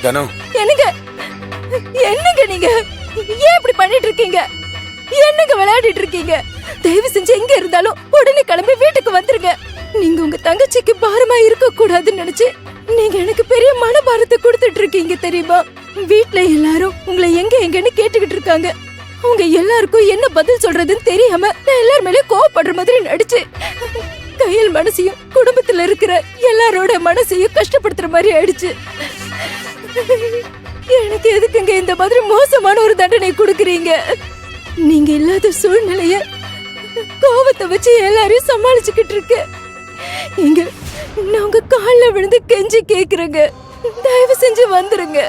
தனு, என்னங்க என்னங்க நீங்க ஏன் இப்படி பண்ணிட்டு இருக்கீங்க? என்னங்க விளையாடிட்டு இருக்கீங்க? தயவு செஞ்சு எங்க இருந்தாலும் உடனே கிளம்பி வீட்டுக்கு வந்துருங்க. நீங்க உங்க தங்கச்சிக்கு பாரமா இருக்க கூடாதுன்னு நினைச்சு நீங்க எனக்கு பெரிய மனபாரத்தை கொடுத்துட்டு இருக்கீங்க தெரியுமா? வீட்ல எல்லாரும் உங்களை எங்க எங்கன்னு கேட்டுக்கிட்டு இருக்காங்க. அவங்க எல்லாருக்கும் என்ன பதில் சொல்றதுன்னு தெரியாம நான் எல்லார் மேலயும் கோவப்படுற மாதிரி நடிச்சு கையில் மனசையும் குடும்பத்துல இருக்கிற எல்லாரோட மனசையும் கஷ்டப்படுத்துற மாதிரி ஆயிடுச்சு. எனக்கு எதுக்குங்க இந்த மாதிரி மோசமான ஒரு தண்டனை கொடுக்கறீங்க? நீங்க இல்லாத சூழ்நிலைய கோவத்தை வச்சு எல்லாரையும் சமாளிச்சுக்கிட்டு இருக்க. இங்க நான் உங்க கால்ல விழுந்து கெஞ்சி கேக்குறேங்க, தயவு செஞ்சு வந்துருங்க.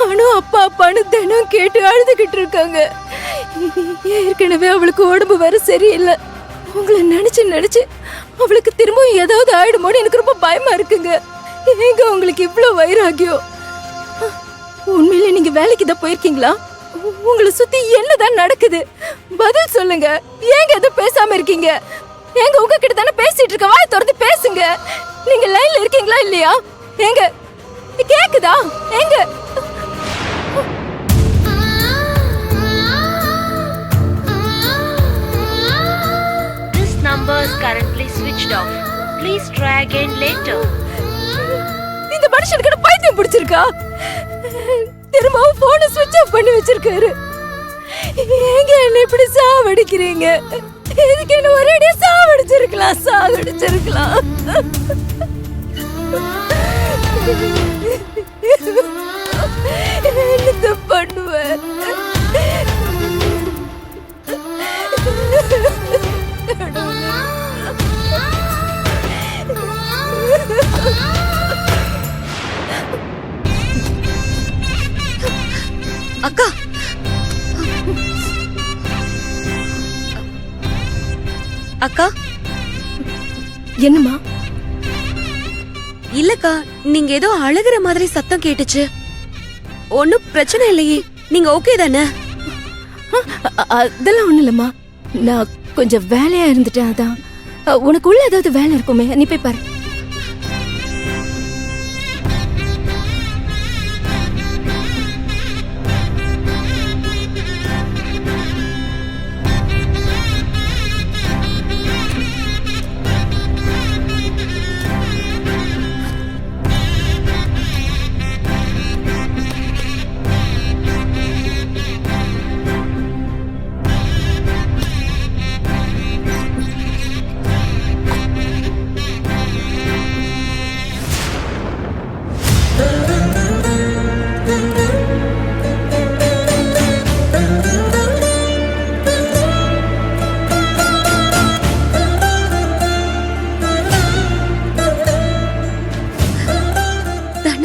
ஆனா அப்பா அப்பான்னு தினம் கேட்டு அழுதுகிட்டு இருக்காங்க. ஏற்கனவே அவளுக்கு உடம்பு வேற சரியில்லை. உங்களை நினைச்சு நினைச்சு அவளுக்கு திரும்பவும் ஏதாவது ஆயிடுமோன்னு எனக்கு ரொம்ப பயமா இருக்குங்க. ஏங்க உங்களுக்கு இவ்வளவு வைராகியம்? உண்மையிலே நீங்க வேலைக்கு தான் போயிருக்கீங்களா? உங்களை சுத்தி என்னதான் நடக்குது? பதில் சொல்லுங்க. ஏங்க எதுவும் பேசாம இருக்கீங்க? ஏங்க உங்ககிட்ட தானே பேசிட்டு இருக்க, வாய் திறந்து பேசுங்க. நீங்க லைன்ல இருக்கீங்களா இல்லையா? ஏங்க கேக்குதா? ஏங்க This number is currently switched off. Please try again later. இந்த மனுஷனுக்கு பைத்தியம் பிடிச்சிருக்கா? திரும்பவும் போனை ஸ்விட்ச் ஆஃப் பண்ணி வச்சிருக்காரு. ஏங்க என்ன இப்படி சாவடிக்கிறீங்க? இதுக்கு என்ன ஒரேடியா சாவடிச்சிருக்கலாம், சாவடிச்சிருக்கலாம். என்ன பண்ணுவேன்? அக்கா, அக்கா என்னம்மா? இல்லக்கா, நீங்க ஏதோ அழுகிற மாதிரி சத்தம் கேட்டுச்சு. ஒன்னும் பிரச்சனை இல்லையே, நீங்க ஓகே தானே? அதெல்லாம் ஒண்ணு இல்லம்மா, நான் கொஞ்சம் வேலையா இருந்துட்டேன். அதான். உனக்கு உள்ள ஏதாவது வேலை இருக்குமே, நீ போய் பாரு.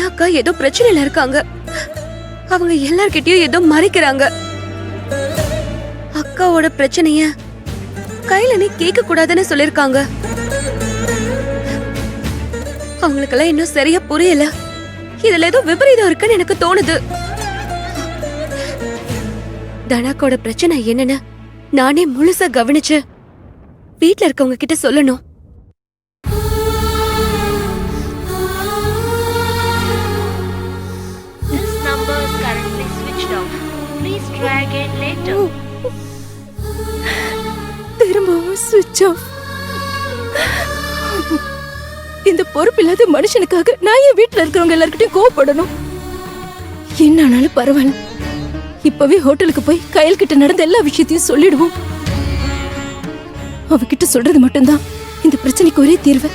அக்கா ஏதோ பிரச்சனையில இருக்காங்க. அவங்க எல்லார்கிட்டயும் ஏதோ மறைக்கிறாங்க. அக்காவோட பிரச்சனைய கையில நீ கேட்க கூடாதுன்னு சொல்லிருக்காங்க. அவங்களுக்கெல்லாம் இன்னும் சரியா புரியல. இதுல ஏதோ விபரீதம் இருக்குன்னு எனக்கு தோணுது. தனாக்கோட பிரச்சனை என்னன்னு நானே முழுசா கவனிச்சு வீட்ல இருக்கவங்க கிட்ட சொல்லணும். Try again later. திரும்பவும் ஸ்விட்ச் ஆஃப். இந்த பொறுப்பில்லாத மனுஷனுக்காக நான் என் வீட்டுல இருக்கிறவங்க எல்லார்கிட்டயும் கோவப்படணும்? என்ன ஆனாலும் பரவாயில்ல, இப்பவே ஹோட்டலுக்கு போய் கையல் கிட்ட நடந்த எல்லா விஷயத்தையும் சொல்லிடுவோம். அவகிட்ட சொல்றது மட்டும்தான் இந்த பிரச்சனைக்கு ஒரே தீர்வு.